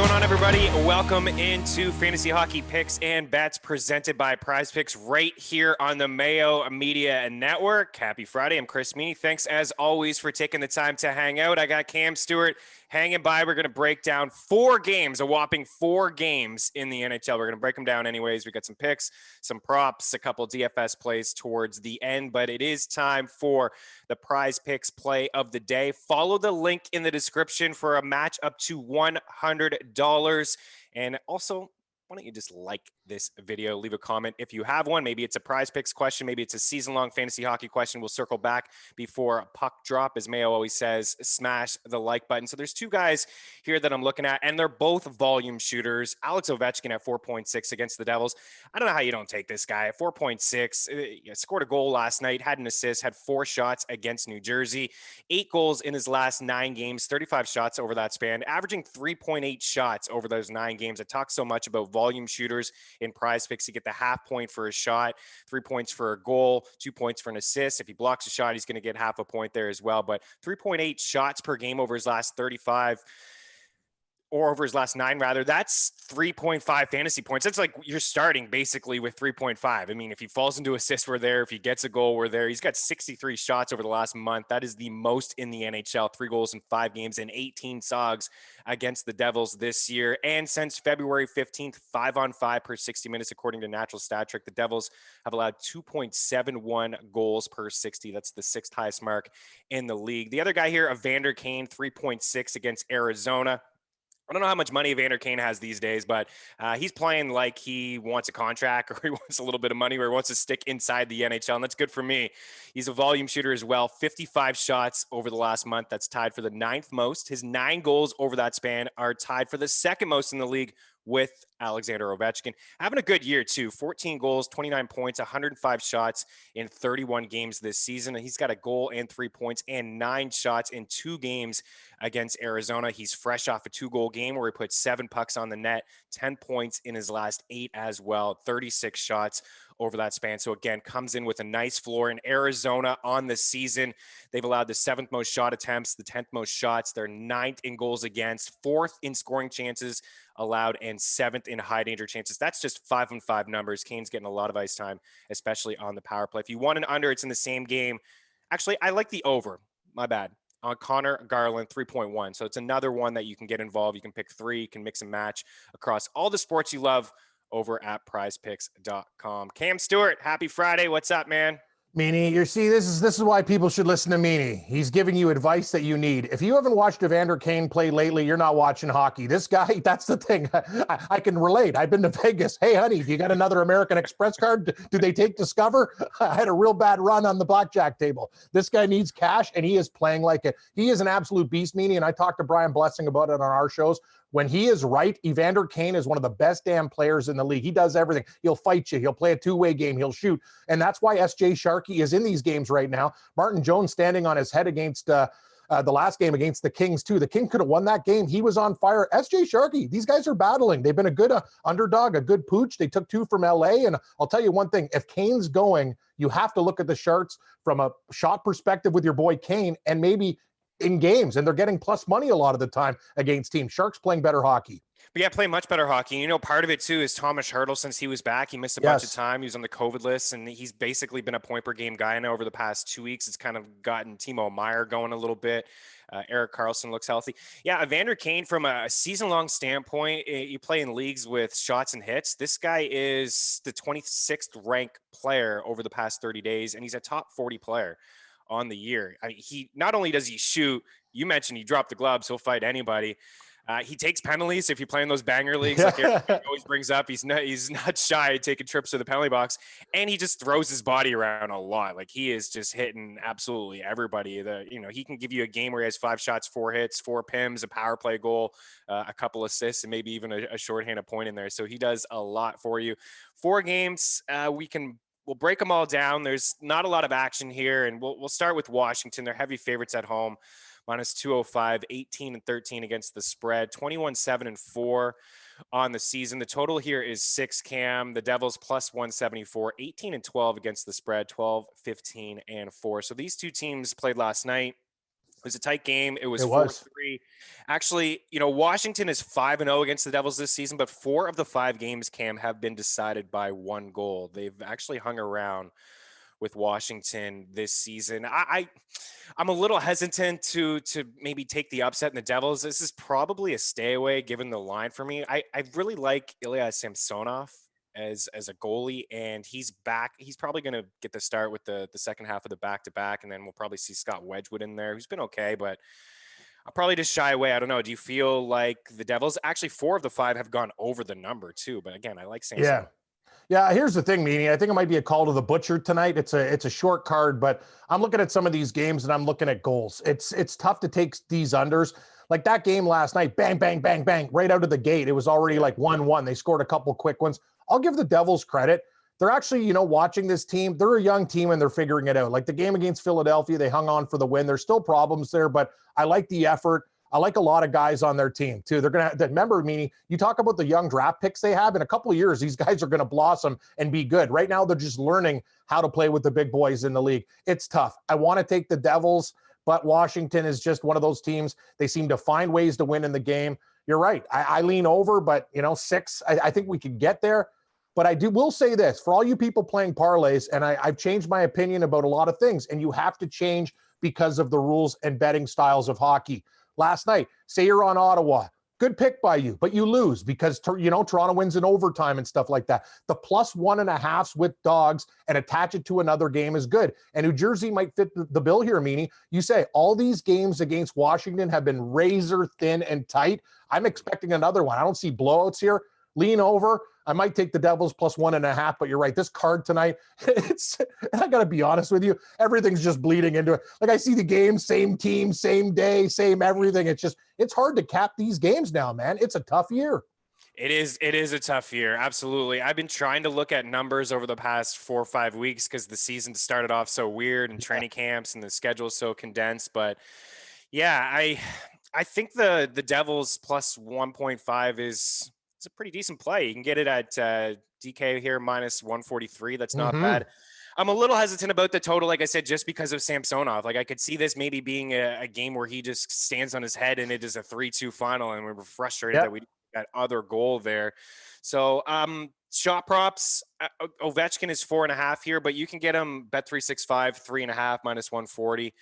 going on, everybody? Welcome into Fantasy Hockey Picks and Bets presented by Prize Picks right here on the Mayo Media Network. Happy Friday. I'm Chris Meaney. Thanks, as always, for taking the time to hang out. I got Cam Stewart hanging by. We're going to break down 4 games, a whopping 4 games in the NHL. We're going to break them down anyways. We got some picks, some props, a couple DFS plays towards the end, but it is time for the Prize Picks play of the day. Follow the link in the description for a match up to $100. And also, why don't you just like this video, leave a comment if you have one. Maybe it's a Prize Picks question, maybe it's a season-long fantasy hockey question. We'll circle back before a puck drop. As Mayo always says, smash the like button. So there's 2 guys here that I'm looking at, and they're both volume shooters. Alex Ovechkin at 4.6 against the Devils. I don't know how you don't take this guy at 4.6. Scored a goal last night, had an assist, had 4 shots against New Jersey, 8 goals in his last 9 games, 35 shots over that span, averaging 3.8 shots over those 9 games. I talk so much about volume shooters in Prize Picks. You get the half point for a shot, 3 points for a goal, 2 points for an assist. If he blocks a shot, he's going to get half a point there as well. But 3.8 shots per game over his last 35, or over his last 9 rather, that's 3.5 fantasy points. That's like you're starting basically with 3.5. I mean, if he falls into assists, we're there. If he gets a goal, we're there. He's got 63 shots over the last month. That is the most in the NHL. 3 goals in 5 games and 18 SOGs against the Devils this year. And since February 15th, 5-on-5 per 60 minutes, according to Natural Stat Trick, the Devils have allowed 2.71 goals per 60. That's the 6th highest mark in the league. The other guy here, Evander Kane, 3.6 against Arizona. I don't know how much money Evander Kane has these days, but he's playing like he wants a contract, or he wants a little bit of money, or he wants to stick inside the NHL, and that's good for me. He's a volume shooter as well. 55 shots over the last month. That's tied for the 9th most. His 9 goals over that span are tied for the 2nd most in the league with Alexander Ovechkin. Having a good year, too. 14 goals, 29 points, 105 shots in 31 games this season. He's got a goal and 3 points and 9 shots in 2 games against Arizona. He's fresh off a 2-goal game where he put 7 pucks on the net, 10 points in his last 8 as well, 36 shots over that span. So again, comes in with a nice floor. In Arizona on the season, they've allowed the 7th most shot attempts, the 10th most shots. They're 9th in goals against, 4th in scoring chances allowed, and 7th in high danger chances. That's just 5-on-5 numbers. Kane's getting a lot of ice time, especially on the power play. If you want an under, it's in the same game. Actually, I like the over. My bad. On Connor Garland, 3.1. So it's another one that you can get involved. You can pick 3, you can mix and match across all the sports you love over at prizepicks.com. Cam Stewart, happy Friday. What's up, man? Meaney, you see, this is why people should listen to Meaney. He's giving you advice that you need. If you haven't watched Evander Kane play lately, you're not watching hockey. This guy, that's the thing. I can relate. I've been to Vegas. Hey, honey, do you got another American Express card? Do they take Discover? I had a real bad run on the blackjack table. This guy needs cash, and he is playing like it. He is an absolute beast, Meaney, and I talked to Brian Blessing about it on our shows. When he is right, Evander Kane is one of the best damn players in the league. He does everything. He'll fight you. He'll play a 2-way game. He'll shoot. And that's why S.J. Sharkey is in these games right now. Martin Jones standing on his head against the last game against the Kings, too. The King could have won that game. He was on fire. S.J. Sharkey, these guys are battling. They've been a good underdog, a good pooch. They took 2 from L.A. And I'll tell you one thing. If Kane's going, you have to look at the Sharks from a shot perspective with your boy Kane, and maybe in games, and they're getting plus money a lot of the time against teams. Sharks playing better hockey. But yeah, playing much better hockey. You know, part of it too is Thomas Hertl. Since he was back, he missed a bunch of time. He was on the COVID list, and he's basically been a point per game guy now over the past 2 weeks. It's kind of gotten Timo Meier going a little bit. Erik Karlsson looks healthy. Yeah, Evander Kane, from a season-long standpoint, you play in leagues with shots and hits. This guy is the 26th ranked player over the past 30 days, and he's a top 40 player on the year. I mean, he not only does he shoot, you mentioned he dropped the gloves, he'll fight anybody. He takes penalties. If you play in those banger leagues, like Eric always brings up, he's not shy taking trips to the penalty box, and he just throws his body around a lot. Like, he is just hitting absolutely everybody. He can give you a game where he has 5 shots, 4 hits, 4 PIMs, a power play goal, a couple assists, and maybe even a shorthanded point in there. So he does a lot for you. 4 games, we'll break them all down. There's not a lot of action here, and we'll start with Washington. They're heavy favorites at home. Minus 205, 18-13 against the spread, 21-7-4 on the season. The total here is 6, Cam. The Devils plus 174, 18-12 against the spread, 12-15-4. So these two teams played last night. was a tight game. It was It was. 4-3. Actually, Washington is 5-0 against the Devils this season, but 4 of the 5 games, Cam, have been decided by 1 goal. They've actually hung around with Washington this season. I'm a little hesitant to maybe take the upset in the Devils. This is probably a stay away given the line for me. I really like Ilya Samsonov as a goalie, and he's back. He's probably going to get the start with the second half of the back-to-back, and then we'll probably see Scott Wedgwood in there, who's been okay, but I'll probably just shy away. I don't know. Do you feel like the Devils, actually 4 of the 5 have gone over the number too, but again, I like Samsonov. Yeah, here's the thing, Meaney. I think it might be a call to the butcher tonight. It's a short card, but I'm looking at some of these games and I'm looking at goals. It's tough to take these unders. Like that game last night, bang, bang, bang, bang, right out of the gate. It was already like 1-1. They scored a couple quick ones. I'll give the Devils credit. They're actually, watching this team. They're a young team and they're figuring it out. Like the game against Philadelphia, they hung on for the win. There's still problems there, but I like the effort. I like a lot of guys on their team too. They're going to remember, Meaney, you talk about the young draft picks they have. In a couple of years, these guys are going to blossom and be good. Right now, they're just learning how to play with the big boys in the league. It's tough. I want to take the Devils, but Washington is just one of those teams. They seem to find ways to win in the game. You're right. I lean over, but 6, I think we could get there. But will say this for all you people playing parlays, and I've changed my opinion about a lot of things, and you have to change because of the rules and betting styles of hockey. Last night, say you're on Ottawa, good pick by you, but you lose because, Toronto wins in overtime and stuff like that. The +1.5s with dogs and attach it to another game is good. And New Jersey might fit the bill here, Meaney. You say all these games against Washington have been razor thin and tight. I'm expecting another one. I don't see blowouts here. Lean over. I might take the Devils +1.5, but you're right. This card tonight, I got to be honest with you, everything's just bleeding into it. Like I see the game, same team, same day, same everything. It's hard to cap these games now, man. It's a tough year. It is a tough year. Absolutely. I've been trying to look at numbers over the past 4 or 5 weeks because the season started off so weird and training camps and the schedule is so condensed. But yeah, I think the Devils +1.5 is a pretty decent play. You can get it at DK here -143. That's not bad. I'm a little hesitant about the total, like I said, just because of Samsonov. Like I could see this maybe being a game where he just stands on his head and it is a 3-2 final, and we were frustrated that we didn't get that other goal there. So shot props, Ovechkin is 4.5 here, but you can get him Bet365 3.5 -140.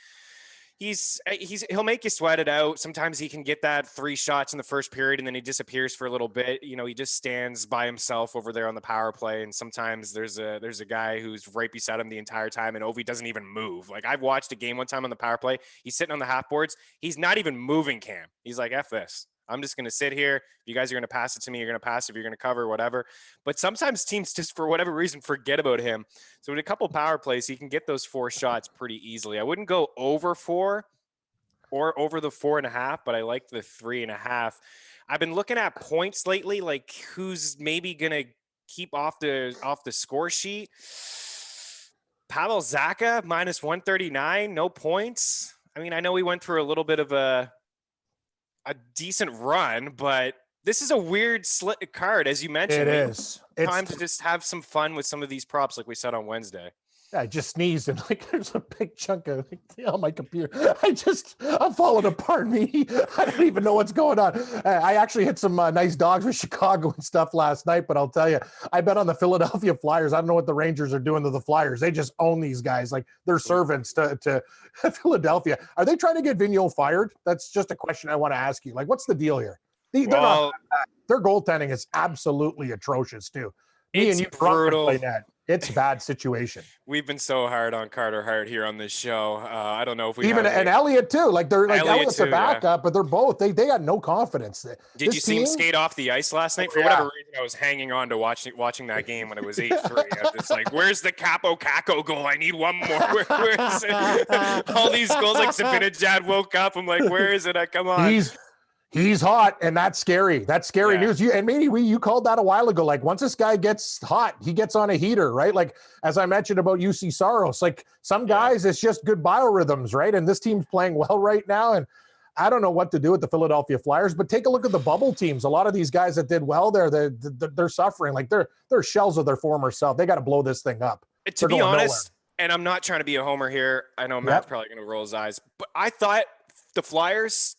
He'll make you sweat it out. Sometimes he can get that 3 shots in the first period and then he disappears for a little bit. He just stands by himself over there on the power play. And sometimes there's a guy who's right beside him the entire time and Ovi doesn't even move. Like I've watched a game one time on the power play. He's sitting on the half boards. He's not even moving, Cam. He's like, F this. I'm just going to sit here. If you guys are going to pass it to me, you're going to pass. If you're going to cover, whatever. But sometimes teams just, for whatever reason, forget about him. So with a couple power plays, he can get those 4 shots pretty easily. I wouldn't go over 4 or over the 4.5, but I like the 3.5. I've been looking at points lately, like who's maybe going to keep off the score sheet. Pavel Zacha -139, no points. I mean, I know we went through a little bit of a decent run, but this is a weird slit card, as you mentioned. It is. It's time to just have some fun with some of these props, like we said on Wednesday. I just sneezed and there's a big chunk of on my computer. I'm falling apart, me. I don't even know what's going on. I actually hit some nice dogs with Chicago and stuff last night, but I'll tell you, I bet on the Philadelphia Flyers. I don't know what the Rangers are doing to the Flyers. They just own these guys like they're servants to Philadelphia. Are they trying to get Vigneault fired? That's just a question I want to ask you. Like, what's the deal here? They're not. Their goaltending is absolutely atrocious too. Me and you brutal. Play that. It's a bad situation. We've been so hard on Carter Hart here on this show. I don't know if we and Elliott too. Like they're like Elliott's a backup, but they're both they got no confidence. Did you see him skate off the ice last night? For whatever reason, I was hanging on to watching that game when it was 8-3. I was just like, "Where's the Capo Caco goal? I need one more. Where is it?" All these goals, like Zibanejad woke up. I'm like, "Where is it? Come on." He's hot, and that's scary. That's scary news. You called that a while ago. Like once this guy gets hot, he gets on a heater, right? Like as I mentioned about UC Saros, like some guys, it's just good biorhythms, right? And this team's playing well right now, and I don't know what to do with the Philadelphia Flyers. But take a look at the bubble teams. A lot of these guys that did well there, they're suffering. Like they're shells of their former self. They got to blow this thing up. To be honest, and I'm not trying to be a homer here. I know Matt's probably going to roll his eyes, but I thought the Flyers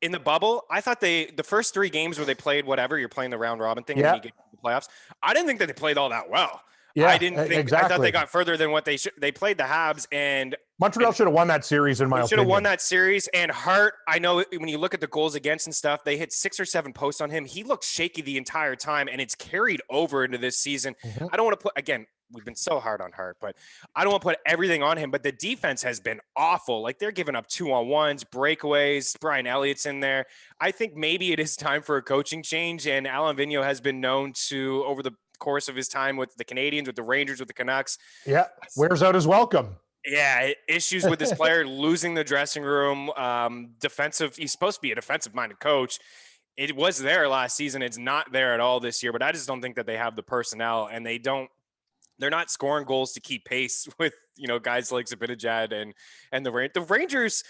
in the bubble, I thought the first 3 games where they played whatever, you're playing the round robin thing, and then you get to the playoffs. I didn't think that they played all that well. Yeah, I didn't think. exactly. I thought they got further than what they should. They played the Habs, and Montreal should have won that series, in my opinion. Should have won that series. And Hart, I know when you look at the goals against and stuff, they hit 6 or 7 posts on him. He looked shaky the entire time, and it's carried over into this season. Mm-hmm. I don't want to put, again, we've been so hard on Hart, but I don't want to put everything on him. But the defense has been awful. Like, they're giving up 2-on-1s, breakaways. Brian Elliott's in there. I think maybe it is time for a coaching change. And Alain Vigneault has been known to, over the course of his time with the Canadians, with the Rangers, with the Canucks. Yeah, wears out his welcome. Yeah, issues with this player, losing the dressing room, defensive. He's supposed to be a defensive-minded coach. It was there last season. It's not there at all this year, but I just don't think that they have the personnel, and they're not scoring goals to keep pace with, guys like Zibanejad and the Rangers.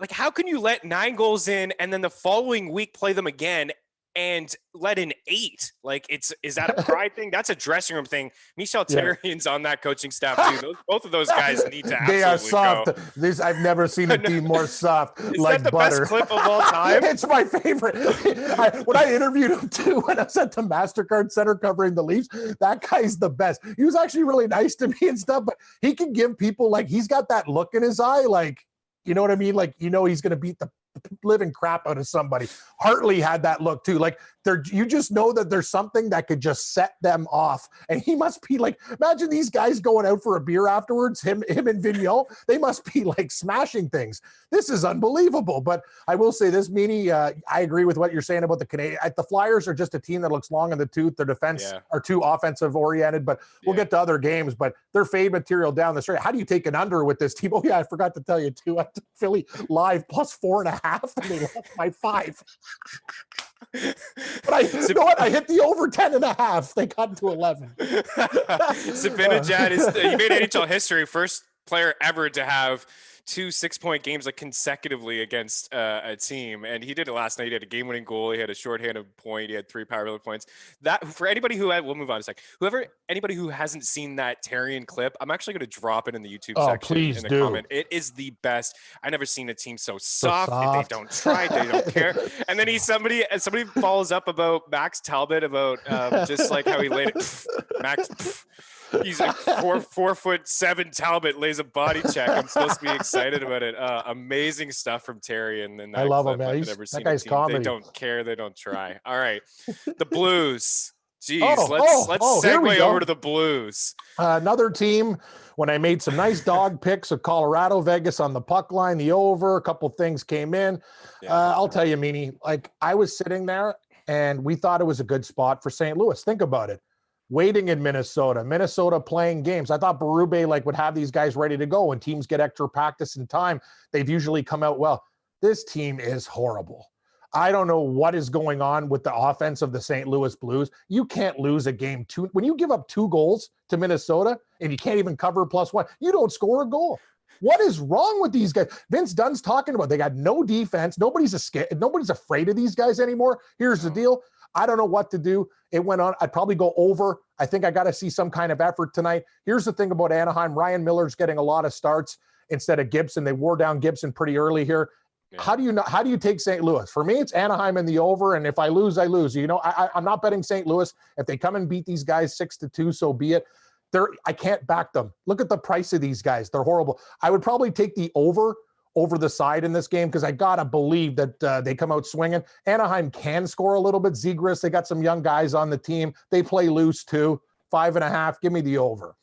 Like, how can you let 9 goals in and then the following week play them again and let in 8? Like, is that a pride thing? That's a dressing room thing. Michel Therrien's on that coaching staff too. Both of those guys need to absolutely They are soft. go. I've never seen a team more soft. Is like that the butter. best clip of all time? It's my favorite. When I interviewed him too, when I was at the MasterCard Center covering the Leafs, that guy's the best. He was actually really nice to me and stuff, but he can give people, like, he's got that look in his eye, like, you know what I mean? Like, he's going to beat the living crap out of somebody. Hartley had that look too. Like, you just know that there's something that could just set them off. And he must be like, imagine these guys going out for a beer afterwards, him and Vigneault, they must be like smashing things. This is unbelievable. But I will say this, Meaney, I agree with what you're saying about the Canadian. The Flyers are just a team that looks long in the tooth. Their defense are too offensive oriented, but we'll get to other games, but they're fade material down the stretch. How do you take an under with this team? Oh yeah, I forgot to tell you too. I took Philly live plus 4.5 and they lost by 5. But you know what? I hit the over 10.5. They got to 11. Zibanejad he made NHL history, first player ever to have 2 6-point games like consecutively against a team, and he did it last night. He had a game-winning goal. He had a shorthanded point. He had 3 power play points. That, for anybody who we'll move on a sec. Anybody who hasn't seen that Therrien clip, I'm actually going to drop it in the YouTube section in the comment. It is the best. I never seen a team so soft. They don't try. They don't care. And then somebody follows up about Max Talbot about just like how he laid it. Max. He's like 4'7" Talbot lays a body check. I'm supposed to be excited about it. Amazing stuff from Therrien. And I love him, man. That guy's comedy. They don't care. They don't try. All right, the Blues. Jeez, let's segue over to the Blues. Another team. When I made some nice dog picks of Colorado, Vegas on the puck line, the over, a couple things came in. I'll tell you, Meaney, like, I was sitting there and we thought it was a good spot for St. Louis. Think about it. Waiting in Minnesota playing games. I thought Berube would have these guys ready to go. When teams get extra practice and time, they've usually come out well. This team is horrible. I don't know what is going on with the offense of the St. Louis Blues. You can't lose a game 2. When you give up 2 goals to Minnesota and you can't even cover +1, you don't score a goal. What is wrong with these guys? Vince Dunn's talking about they got no defense. Nobody's afraid of these guys anymore. Here's the deal. I don't know what to do. It went on. I'd probably go over. I think I got to see some kind of effort tonight. Here's the thing about Anaheim. Ryan Miller's getting a lot of starts instead of Gibson. They wore down Gibson pretty early here. Yeah. How do you take St. Louis? For me, it's Anaheim in the over. And if I lose, I lose. I'm not betting St. Louis. If they come and beat these guys 6-2, so be it. I can't back them. Look at the price of these guys. They're horrible. I would probably take the over the side in this game because I got to believe that they come out swinging. Anaheim can score a little bit. Zegras, they got some young guys on the team. They play loose too. 5.5. Give me the over.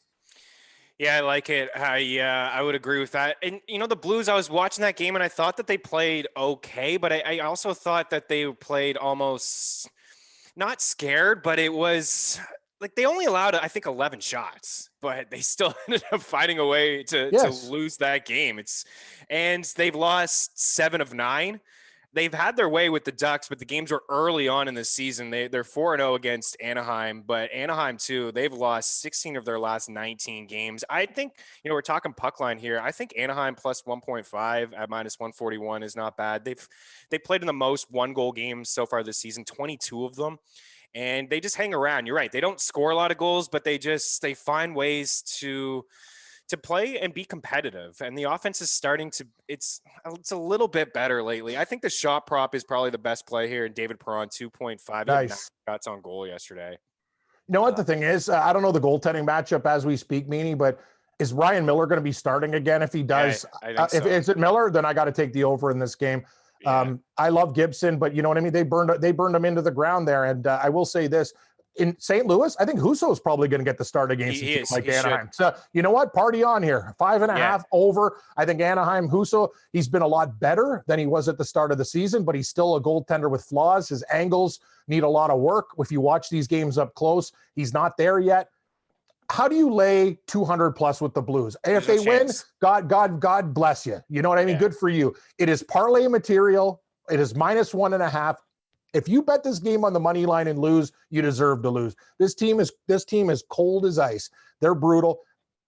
Yeah, I like it. I would agree with that. And, the Blues, I was watching that game and I thought that they played okay, but I also thought that they played almost not scared, but it was like they only allowed, I think, 11 shots, but they still ended up finding a way to lose that game. And they've lost 7 of 9. They've had their way with the Ducks, but the games were early on in the season. They're 4-0 against Anaheim, but Anaheim too, they've lost 16 of their last 19 games. I think, we're talking puck line here. I think Anaheim plus 1.5 at minus 141 is not bad. They played in the most 1-goal games so far this season, 22 of them. And they just hang around. You're right. They don't score a lot of goals, but they find ways to to play and be competitive. And the offense is starting to, it's a little bit better lately. I think the shot prop is probably the best play here. And David Perron, 2.5. Nice. Shots on goal yesterday. You know what the thing is? I don't know the goaltending matchup as we speak, Meaney, but is Ryan Miller going to be starting again? If he does, I think so. If it's Miller, then I got to take the over in this game. Yeah. I love Gibson, but you know what I mean? They burned him into the ground there. And I will say this, in St. Louis, I think Husso is probably going to get the start against a team like Anaheim. So you know what? Party on here. 5.5 over. I think Anaheim, Husso, he's been a lot better than he was at the start of the season, but he's still a goaltender with flaws. His angles need a lot of work. If you watch these games up close, he's not there yet. How do you lay 200 plus with the Blues? And if they win, God bless you. You know what I mean? Yeah. Good for you. It is parlay material. It is -1.5. If you bet this game on the money line and lose, you deserve to lose. This team is cold as ice. They're brutal.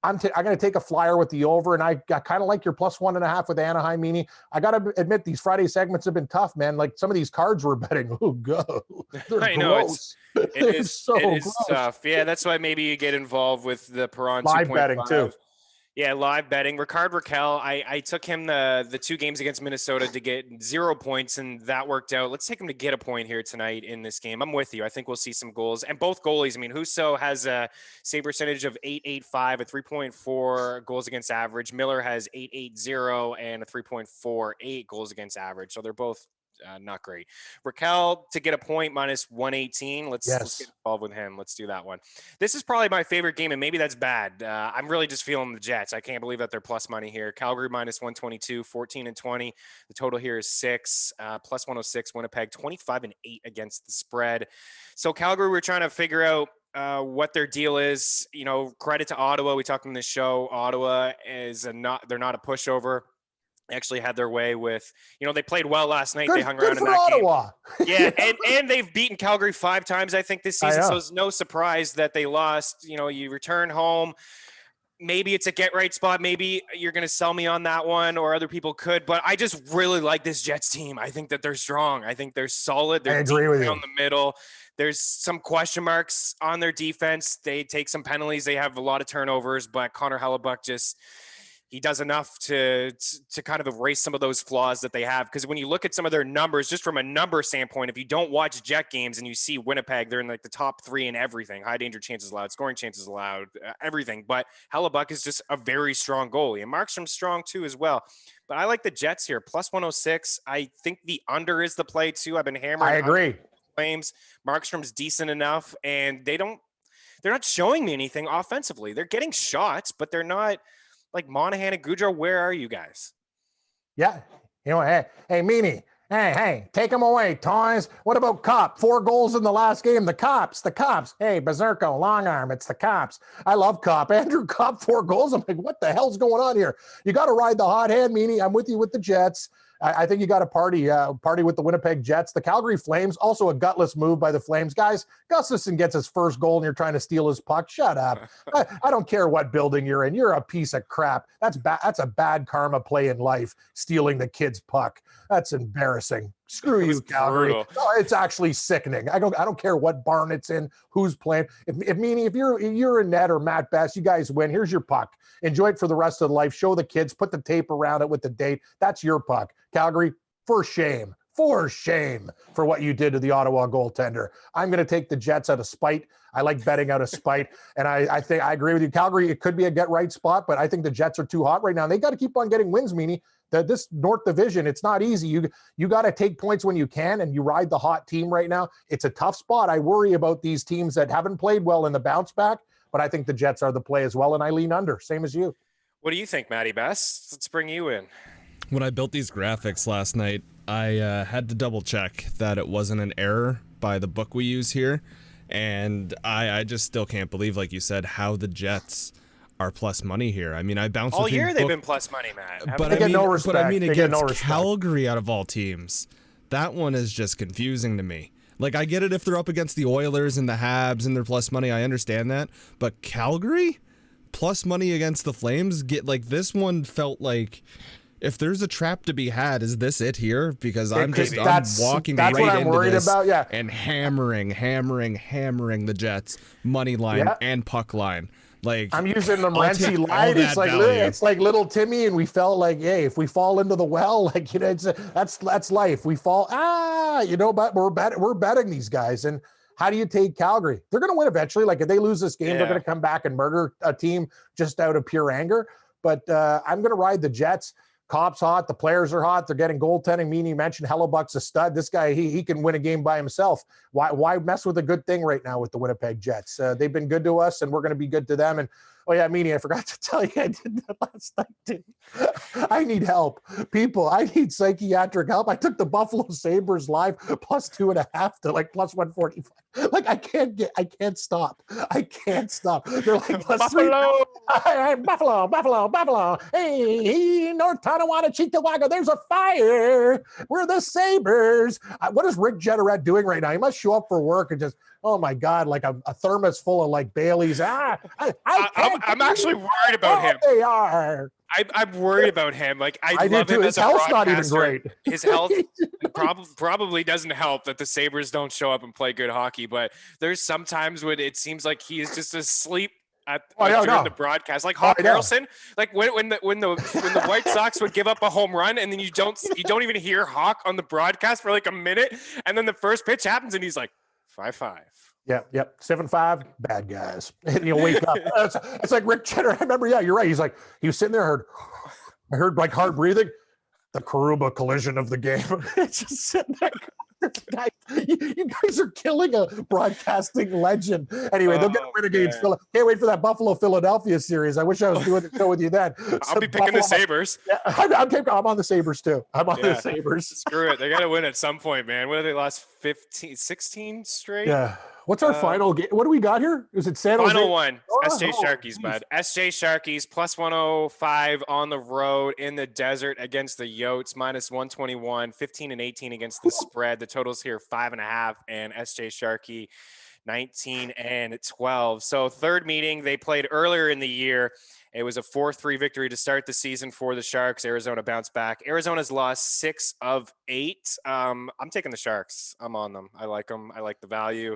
I'm going to take a flyer with the over, and I kind of like your +1.5 with Anaheim, Meaney. I got to admit, these Friday segments have been tough, man. Like some of these cards we're betting, I know gross. It is tough. Yeah, that's why maybe you get involved with the Perron live betting too. Yeah, live betting. Ricard Raquel, I took him the 2 games against Minnesota to get 0 points, and that worked out. Let's take him to get a point here tonight in this game. I'm with you. I think we'll see some goals. And both goalies, I mean, Husso has a save percentage of .885, a 3.4 goals against average. Miller has .880 and a 3.48 goals against average. So they're both not great. Raquel to get a point -118. Let's get involved with him. Let's do that one. This is probably my favorite game, and maybe that's bad. I'm really just feeling the Jets. I can't believe that they're plus money here. Calgary -122, 14-20. The total here is 6, +106. Winnipeg 25-8 against the spread. So Calgary, we're trying to figure out what their deal is. You know, credit to Ottawa. We talked on this show. Ottawa is they're not a pushover. Actually had their way with, you know, they played well last night. They hung around in that Ottawa. Game. Yeah, and they've beaten Calgary 5 times, I think, this season. So it's no surprise that they lost. You know, you return home. Maybe it's a get-right spot. Maybe you're going to sell me on that one, or other people could. But I just really like this Jets team. I think that they're strong. I think they're solid. They're I agree with you. Down the middle. There's some question marks on their defense. They take some penalties. They have a lot of turnovers, but Connor Hellebuck he does enough to kind of erase some of those flaws that they have. Because when you look at some of their numbers, just from a number standpoint, if you don't watch Jet games and you see Winnipeg, they're in like the top 3 in everything: high danger chances allowed, scoring chances allowed, everything. But Hellebuck is just a very strong goalie, and Markstrom's strong too as well. But I like the Jets here, +106. I think the under is the play too. I've been hammering. I agree. Flames. Markstrom's decent enough, and they're not showing me anything offensively. They're getting shots, but they're not like Monahan and Goudreau. Where are you guys? Yeah. You know, hey, Meaney. Hey, take them away, toys. What about Cop? 4 goals in the last game. The cops. Hey, Berserko, long arm. It's the cops. I love Cop. Andrew Cop, 4 goals. I'm like, what the hell's going on here? You got to ride the hot hand, Meaney. I'm with you with the Jets. I think you got to party with the Winnipeg Jets. The Calgary Flames, also a gutless move by the Flames. Guys, Gustafsson gets his first goal and you're trying to steal his puck. Shut up. I don't care what building you're in. You're a piece of crap. That's a bad karma play in life, stealing the kid's puck. That's embarrassing. Screw you, Calgary. No, it's actually sickening. I don't care what barn it's in, who's playing. If you're in net or Matt Best, you guys win. Here's your puck. Enjoy it for the rest of the life. Show the kids, put the tape around it with the date. That's your puck. Calgary, for shame for what you did to the Ottawa goaltender. I'm going to take the Jets out of spite. I like betting out of spite. And I think I agree with you. Calgary, it could be a get right spot, but I think the Jets are too hot right now. They got to keep on getting wins, Meaney. This North Division, it's not easy. You got to take points when you can, and you ride the hot team right now. It's a tough spot. I worry about these teams that haven't played well in the bounce back, but I think the Jets are the play as well, and I lean under, same as you. What do you think, Matty Best? Let's bring you in. When I built these graphics last night, I had to double check that it wasn't an error by the book we use here, and I just still can't believe, like you said, how the Jets are plus money here. I mean, I bounced all year. They've been plus money, Matt. But I mean, against Calgary out of all teams, that one is just confusing to me. Like, I get it if they're up against the Oilers and the Habs and they're plus money. I understand that. But Calgary plus money against the Flames, this one felt like, if there's a trap to be had, is this it here? Because I'm walking right into this and hammering the Jets money line and puck line. Like I'm using the I'll take Morency all line. that value. It's like little Timmy, and we fell like, hey, if we fall into the well, like that's life. We fall, but we're betting these guys. And how do you take Calgary? They're going to win eventually. Like if they lose this game, they're going to come back and murder a team just out of pure anger. But I'm going to ride the Jets. Cop's hot. The players are hot. They're getting goaltending. Meaney mentioned Hellebuck's a stud. This guy, he can win a game by himself. Why mess with a good thing right now with the Winnipeg Jets? They've been good to us, and we're going to be good to them. And oh yeah, Meaney, I forgot to tell you, I did that last night too. I need help, people. I need psychiatric help. I took the Buffalo Sabres live +2.5 to like +145. Like I can't stop. I can't stop. They're like Buffalo. Buffalo. Hey, North Tonawanda, Cheektowaga, there's a fire. We're the Sabres. What is Rick Jeterette doing right now? He must show up for work and just, oh my God, like a thermos full of like Bailey's. I'm actually worried about him. They are. I'm worried about him. Like I love do him too. as His a health's not even broadcaster. great. His health probably doesn't help that the Sabres don't show up and play good hockey. But there's sometimes when it seems like he is just asleep during the broadcast, like Hawk Harrelson. Like when the White Sox would give up a home run and then you don't even hear Hawk on the broadcast for like a minute, and then the first pitch happens and he's like 5-5. Yep. 7-5, bad guys. And you'll wake up. It's like Rick Cheddar. I remember, you're right. He's like, he was sitting there, I heard like hard breathing, the Karuba collision of the game. It's just sitting there. You guys are killing a broadcasting legend. Anyway, they'll get a win against Philly. Can't wait for that Buffalo-Philadelphia series. I wish I was doing the show with you then. I'll be picking the Sabres. Yeah, I'm on the Sabres too. I'm on the Sabres. Screw it. They got to win at some point, man. What have they lost 16 straight? Yeah. What's our final game? What do we got here? Is it San Jose? Final one. SJ Sharkies, bud. SJ Sharkies +105 on the road in the desert against the Yotes, -121, 15-18 against the spread. The totals here 5.5, and SJ Sharky 19-12. So third meeting they played earlier in the year. It was a 4-3 victory to start the season for the Sharks. Arizona bounced back. Arizona's lost 6 of 8. I'm taking the Sharks. I'm on them. I like them. I like the value.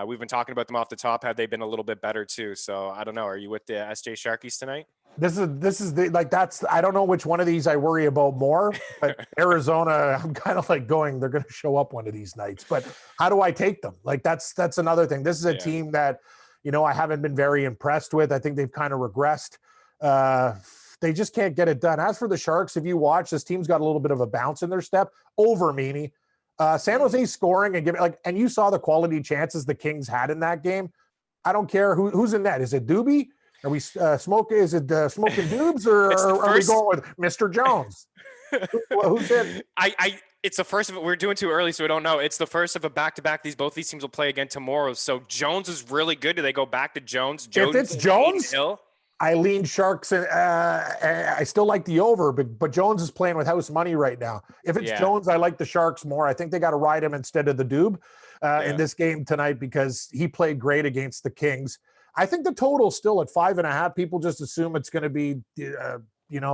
We've been talking about them off the top. Have they been a little bit better too? So I don't know. Are you with the SJ Sharkies tonight? This is the, like, that's, I don't know which one of these I worry about more, but Arizona, I'm kind of like going, they're going to show up one of these nights, but how do I take them? Like, that's another thing. This is a team that, I haven't been very impressed with. I think they've kind of regressed. They just can't get it done. As for the Sharks, if you watch, this team's got a little bit of a bounce in their step over Meaney. San Jose scoring and you saw the quality chances the Kings had in that game. I don't care who's in that. Is it Doobie? Are we smoking? Is it smoking Doobs or are we going with Mr. Jones? Who's in? It's the first of it. We're doing too early, so we don't know. It's the first of a back-to-back. Both these teams will play again tomorrow. So Jones is really good. Do they go back to Jones? If it's Jones, I lean Sharks, and I still like the over, but Jones is playing with house money right now. If it's Jones, I like the Sharks more. I think they got to ride him instead of the Doob in this game tonight because he played great against the Kings. I think the total's still at 5.5. People just assume it's going to be,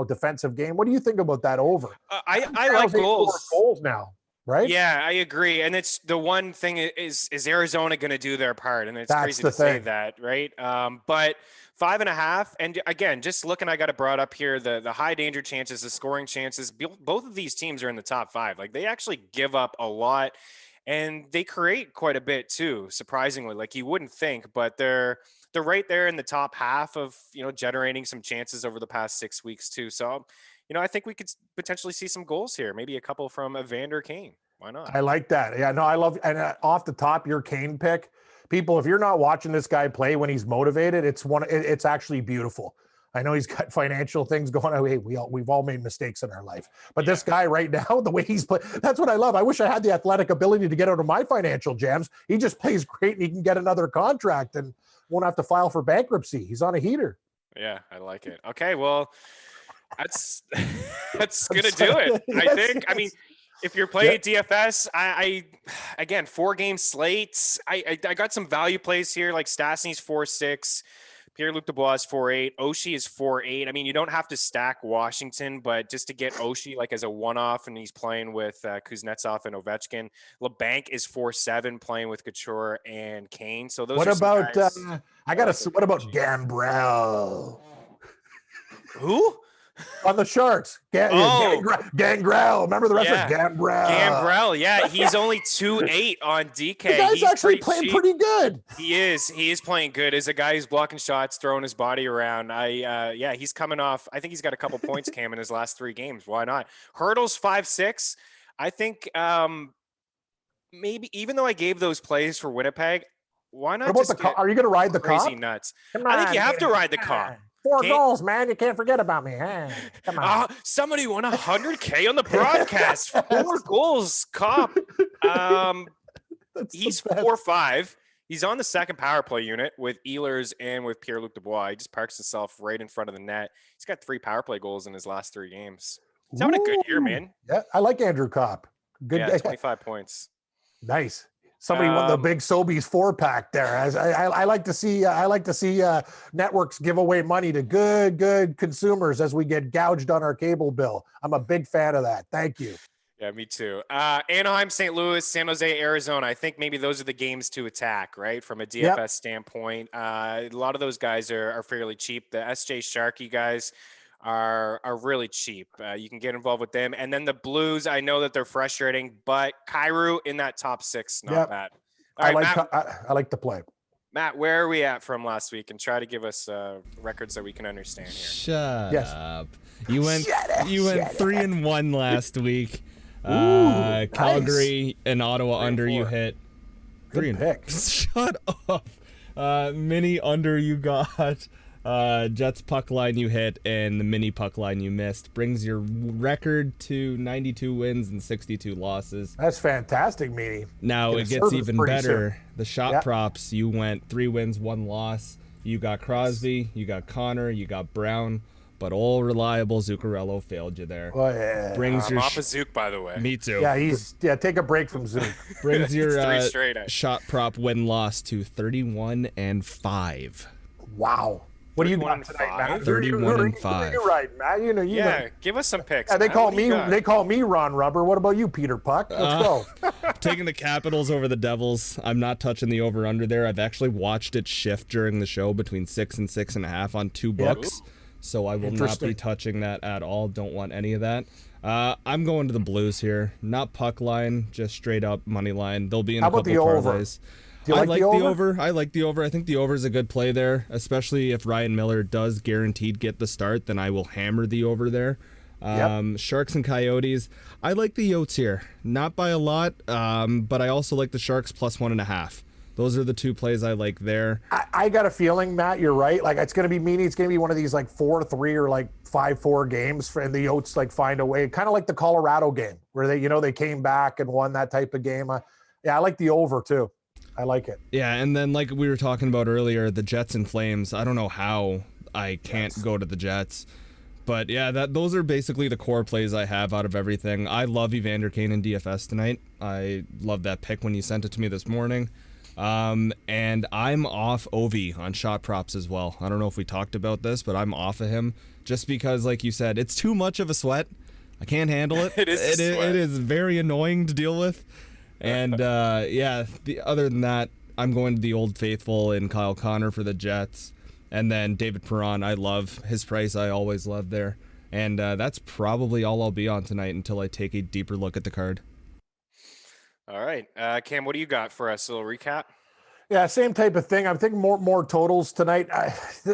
defensive game. What do you think about that over? I like goals now, right? Yeah, I agree. And it's the one thing is Arizona going to do their part? And it's crazy to say that, right? But 5.5. And again, just looking, I got it brought up here, the high danger chances, the scoring chances, both of these teams are in the top 5. Like they actually give up a lot and they create quite a bit too, surprisingly. Like you wouldn't think, but they're right there in the top half of, generating some chances over the past 6 weeks too. So, I think we could potentially see some goals here. Maybe a couple from Evander Kane. Why not? I like that. Yeah, no, I love, and off the top, your Kane pick, people, if you're not watching this guy play when he's motivated, it's actually beautiful. I know he's got financial things going on. Hey, we've all made mistakes in our life, but this guy right now, the way he's playing, that's what I love. I wish I had the athletic ability to get out of my financial jams. He just plays great and he can get another contract and won't have to file for bankruptcy. He's on a heater. Yeah, I like it. Okay, well, that's gonna do it. I think. I mean, if you're playing at DFS, I again 4-game slates. I got some value plays here like Stastny's 4-6. Pierre-Luc Dubois is 4.8. Oshie is 4.8. I mean, you don't have to stack Washington, but just to get Oshie like as a one-off, and he's playing with Kuznetsov and Ovechkin. LeBanc is 4.7, playing with Couture and Kane. So those. What are about? Guys What about Gambrell? Who? On the Sharks. Gangrel. Remember the wrestler? Gambrell. Gambrell. Yeah, he's only 2.8 on DK. The guy's actually playing pretty good. He is playing good. As a guy who's blocking shots, throwing his body around. He's coming off. I think he's got a couple points, Cam, in his last 3 games. Why not? Hurdles 5.6. I think maybe, even though I gave those plays for Winnipeg, why not? What about are you going to ride the crazy cop? Nuts. I think you have to ride the cop. 4 goals, man. You can't forget about me. Hey, come on. Somebody won $100K on the broadcast. 4 goals, cop. He's 4.5. He's on the second power play unit with Ehlers and with Pierre-Luc Dubois. He just parks himself right in front of the net. He's got 3 power play goals in his last 3 games. He's having a good year, man. Yeah, I like Andrew Kopp. Good. Yeah, 25 points. Nice. Somebody won the big Sobeys 4-pack there. I like to see. I like to see networks give away money to good consumers as we get gouged on our cable bill. I'm a big fan of that. Thank you. Yeah, me too. Anaheim, St. Louis, San Jose, Arizona. I think maybe those are the games to attack, right? From a DFS standpoint. A lot of those guys are fairly cheap. The SJ Sharkey guys are really cheap. You can get involved with them. And then the Blues, I know that they're frustrating, but Kyrou in that top 6, not bad. All right, I like to play. Matt, where are we at from last week? And try to give us records that we can understand here. Shut up. You went 3-1 last week. Calgary nice. and Ottawa under you hit. Good pick. Shut up. Mini under you got. Jets puck line you hit, and the mini puck line you missed. Brings your record to 92 wins and 62 losses. That's fantastic, Meaney. Now it gets even better. The shot props, you went 3 wins, 1 loss. You got Crosby, you got Connor, you got Brown, but all reliable Zuccarello failed you there. Oh, yeah. I'm off of Zook, by the way. Me too. Yeah, take a break from Zook. Brings your shot prop win-loss to 31-5. Wow. What do you got tonight, Matt? 31-5. You're right, Matt. You know. Give us some picks. Yeah, they call me Ron Rubber. What about you, Peter Puck? Let's go. Taking the Capitals over the Devils. I'm not touching the over/under there. I've actually watched it shift during the show between 6 and 6.5 on 2 books. So I will not be touching that at all. Don't want any of that. I'm going to the Blues here. Not puck line, just straight up money line. They'll be in a couple parlays. Do you like the over? I like the over. I think the over is a good play there, especially if Ryan Miller does guaranteed get the start, then I will hammer the over there. Sharks and Coyotes. I like the Yotes here. Not by a lot, but I also like the Sharks plus 1.5. Those are the 2 plays I like there. I got a feeling, Matt, you're right. Like, it's going to be Meaney. It's going to be one of these like 4-3 or like 5-4 games, and the Yotes like find a way, kind of like the Colorado game where they came back and won that type of game. I like the over too. I like it. Yeah, and then like we were talking about earlier, the Jets and Flames. I don't know how I can't go to the Jets. But yeah, those are basically the core plays I have out of everything. I love Evander Kane in DFS tonight. I love that pick when you sent it to me this morning. And I'm off Ovi on shot props as well. I don't know if we talked about this, but I'm off of him just because, like you said, it's too much of a sweat. I can't handle it. It is very annoying to deal with. And other than that, I'm going to the Old Faithful and Kyle Connor for the Jets. And then David Perron, I love his price. I always love there. And that's probably all I'll be on tonight until I take a deeper look at the card. All right. Cam, what do you got for us? A little recap? Yeah, same type of thing. I'm thinking more totals tonight.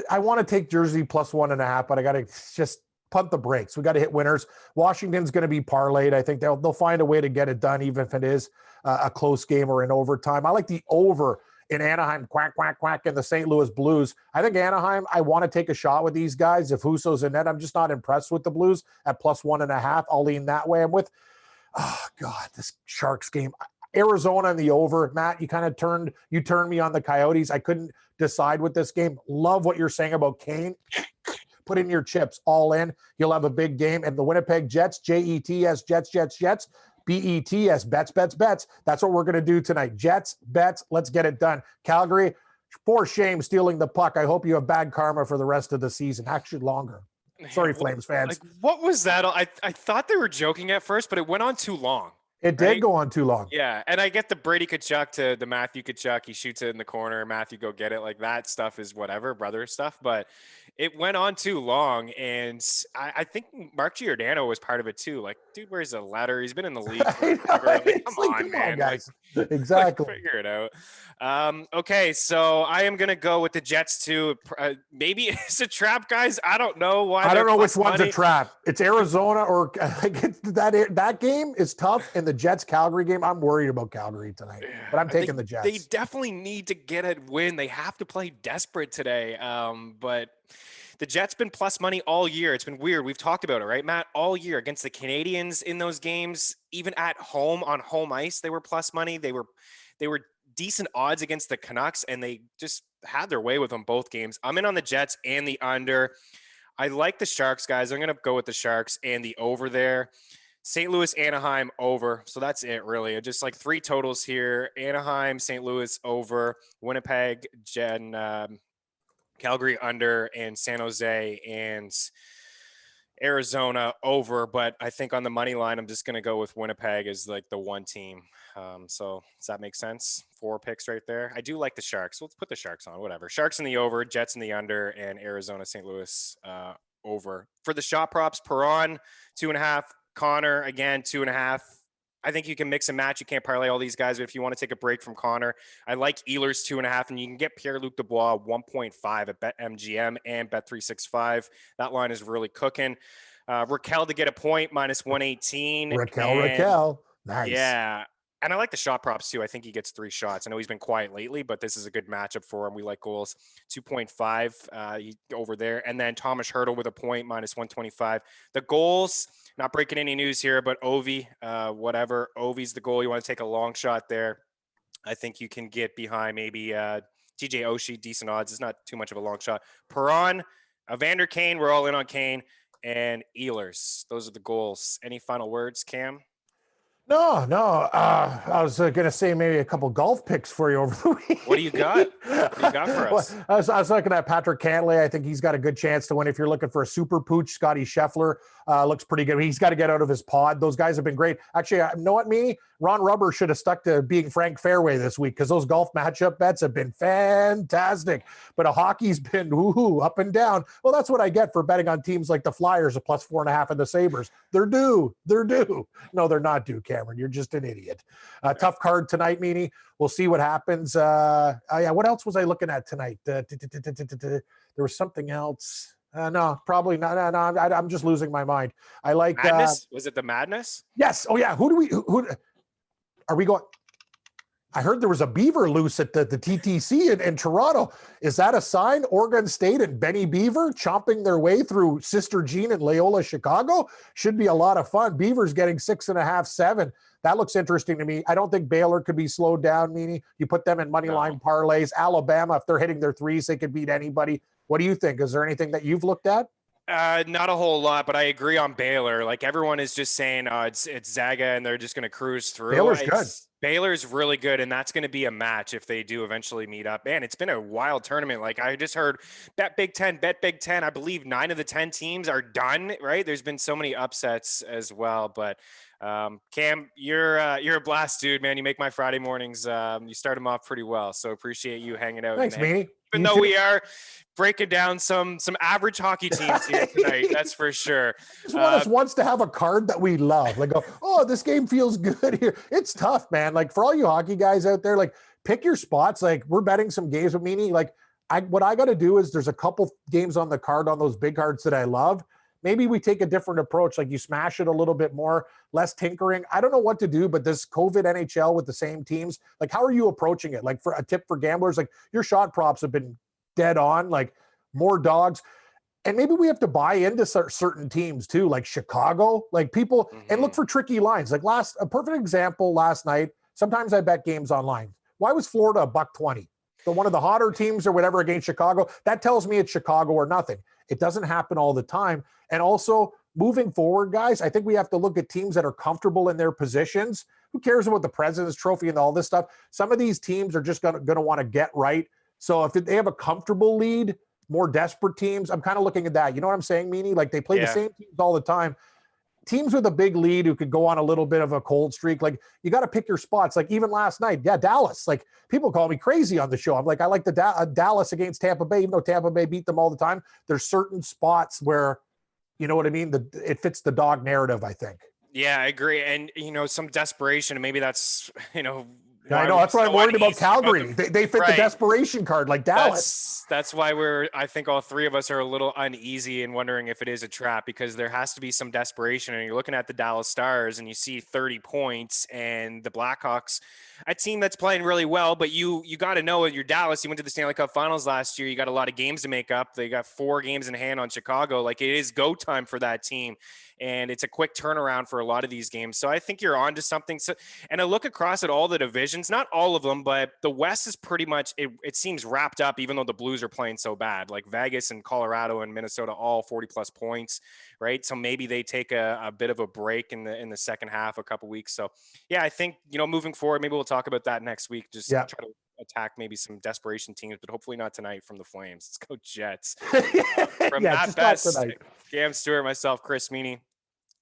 I want to take Jersey plus 1.5, but I got to just punt the brakes. We got to hit winners. Washington's going to be parlayed. I think they'll find a way to get it done, even if it is a close game or in overtime. I like the over in Anaheim, quack, and the St. Louis Blues. I think Anaheim, I want to take a shot with these guys. If Husso's in net, I'm just not impressed with the Blues at plus 1.5. I'll lean that way. I'm with, this Sharks game. Arizona and the over. Matt, you turned me on the Coyotes. I couldn't decide with this game. Love what you're saying about Kane. Put in your chips, all in. You'll have a big game. And the Winnipeg Jets, Jets, Jets. BETS, bets. That's what we're going to do tonight. Jets, bets, let's get it done. Calgary, Poor shame stealing the puck. I hope you have bad karma for the rest of the season. Actually, longer. Sorry, Flames fans. Like, what was that? I thought they were joking at first, but it went on too long. It did go on too long. Yeah, and I get the Brady Kachuk to the Matthew Kachuk. He shoots it in the corner. Matthew, go get it. Like, that stuff is whatever, brother stuff. But it went on too long, and I think Mark Giordano was part of it too. Like, dude, where's the ladder? He's been in the league forever. Like, come on, man. Guys. Like, exactly. Figure it out. Okay, so I am going to go with the Jets too. Maybe it's a trap, guys. I don't know why. I don't know which one's a trap. It's Arizona or that game is tough. And the Jets Calgary game, I'm worried about Calgary tonight, but I'm taking the Jets. They definitely need to get a win. They have to play desperate today. But the Jets been plus money all year. It's been weird. We've talked about it, right, Matt? All year against the Canadians in those games, even at home on home ice, they were plus money. They were decent odds against the Canucks, and they just had their way with them both games. I'm in on the Jets and the under. I like the Sharks, guys. I'm going to go with the Sharks and the over there. St. Louis, Anaheim, over. So that's it, really. Just like 3 totals here. Anaheim, St. Louis, over. Winnipeg, Calgary, under. And San Jose and Arizona, over. But I think on the money line, I'm just going to go with Winnipeg as like the one team. So does that make sense? 4 picks right there. I do like the Sharks. Let's put the Sharks on, whatever. Sharks in the over, Jets in the under, and Arizona, St. Louis, over. For the shot props, Perron, 2.5. Connor, again, 2.5. I think you can mix and match. You can't parlay all these guys, but if you want to take a break from Connor, I like Ehlers 2.5, and you can get Pierre-Luc Dubois 1.5 at BetMGM and Bet365. That line is really cooking. Raquel to get a point, minus 118. Raquel. Nice. Yeah. And I like the shot props too. I think he gets 3 shots. I know he's been quiet lately, but this is a good matchup for him. We like goals, 2.5 over there. And then Thomas Hertl with a point, minus 125. The goals, not breaking any news here, but Ovi, whatever. Ovi's the goal. You want to take a long shot there. I think you can get behind maybe TJ Oshie, decent odds. It's not too much of a long shot. Perron, Evander Kane, we're all in on Kane, and Ehlers. Those are the goals. Any final words, Cam? No. I was going to say maybe a couple golf picks for you over the week. What do you got? What do you got for us? Well, I was looking at Patrick Cantlay. I think he's got a good chance to win. If you're looking for a super pooch, Scotty Scheffler looks pretty good. He's got to get out of his pod. Those guys have been great. Actually, you know what, Meaney? Ron Rubber should have stuck to being Frank Fairway this week because those golf matchup bets have been fantastic. But a hockey's been up and down. Well, that's what I get for betting on teams like the Flyers, a plus 4.5, and the Sabres. They're due. No, they're not due, Cameron. You're just an idiot. Tough card tonight, Meaney. We'll see what happens. What else was I looking at tonight? There was something else. No, probably not. No, I'm just losing my mind. I like Madness. Was it the Madness? Yes. Oh yeah. Who are we going? I heard there was a beaver loose at the TTC in Toronto. Is that a sign? Oregon State and Benny Beaver chomping their way through Sister Jean and Loyola Chicago? Should be a lot of fun. Beaver's getting 6.5, 7. That looks interesting to me. I don't think Baylor could be slowed down, Meaney. You put them in money line parlays. Alabama, if they're hitting their threes, they could beat anybody. What do you think? Is there anything that you've looked at? Not a whole lot, but I agree on Baylor. Like, everyone is just saying, it's Zaga and they're just going to cruise through. Baylor's good. Baylor's really good, and that's going to be a match if they do eventually meet up. Man, it's been a wild tournament. Like, I just heard bet Big Ten. I believe 9 of the 10 teams are done, right? There's been so many upsets as well. But Cam, you're a blast, dude, man. You make my Friday mornings. You start them off pretty well. So appreciate you hanging out. Thanks, Meaney. Even though we are breaking down some average hockey teams here tonight, that's for sure. Just want us once to have a card that we love. Like, this game feels good here. It's tough, man. Like, for all you hockey guys out there, like, pick your spots. Like, we're betting some games with Meaney. Like, what I got to do is there's a couple games on the card on those big cards that I love. Maybe we take a different approach. Like, you smash it a little bit more, less tinkering. I don't know what to do, but this COVID NHL with the same teams, like, how are you approaching it? Like, for a tip for gamblers, like, your shot props have been dead on, like, more dogs. And maybe we have to buy into certain teams too, like Chicago, like people, and look for tricky lines. Like a perfect example last night. Sometimes I bet games online. Why was Florida $1.20? So one of the hotter teams or whatever against Chicago, that tells me it's Chicago or nothing. It doesn't happen all the time. And also moving forward, guys, I think we have to look at teams that are comfortable in their positions. Who cares about the President's Trophy and all this stuff? Some of these teams are just going to want to get right So if they have a comfortable lead, more desperate teams, I'm kind of looking at that. You know what I'm saying, Meaney? Like they play the same teams all the time. Teams with a big lead who could go on a little bit of a cold streak, like you got to pick your spots. Like even last night, Dallas. Like people call me crazy on the show. I'm like, I like the Dallas against Tampa Bay, even though Tampa Bay beat them all the time. There's certain spots where, you know what I mean? It fits the dog narrative, I think. Yeah, I agree. And, some desperation, and maybe that's, I know. That's why I'm worried about Calgary. They fit the desperation card like Dallas. That's why I think all three of us are a little uneasy and wondering if it is a trap, because there has to be some desperation. And you're looking at the Dallas Stars and you see 30 points, and the Blackhawks, a team that's playing really well, but you got to know you're Dallas. You went to the Stanley Cup Finals last year. You got a lot of games to make up. They got 4 games in hand on Chicago. Like it is go time for that team. And it's a quick turnaround for a lot of these games. So I think you're on to something. So, and I look across at all the divisions, not all of them, but the West is pretty much, it seems wrapped up, even though the Blues are playing so bad. Like Vegas and Colorado and Minnesota, all 40 plus points, right? So maybe they take a bit of a break in the second half, a couple weeks. So yeah, I think, moving forward, maybe we'll talk about that next week. Just try to attack maybe some desperation teams, but hopefully not tonight from the Flames. Let's go Jets. From that best, Cam Stewart, myself, Chris Meaney.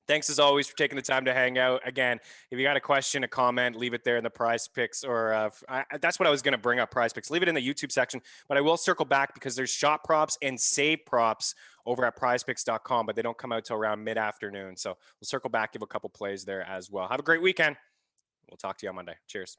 Thanks as always for taking the time to hang out. Again, if you got a question, a comment, leave it there in the Prize Picks, or that's what I was going to bring up, Prize Picks. Leave it in the YouTube section, but I will circle back because there's shot props and save props over at prizepicks.com, but they don't come out till around mid-afternoon. So we'll circle back, give a couple plays there as well. Have a great weekend. We'll talk to you on Monday. Cheers.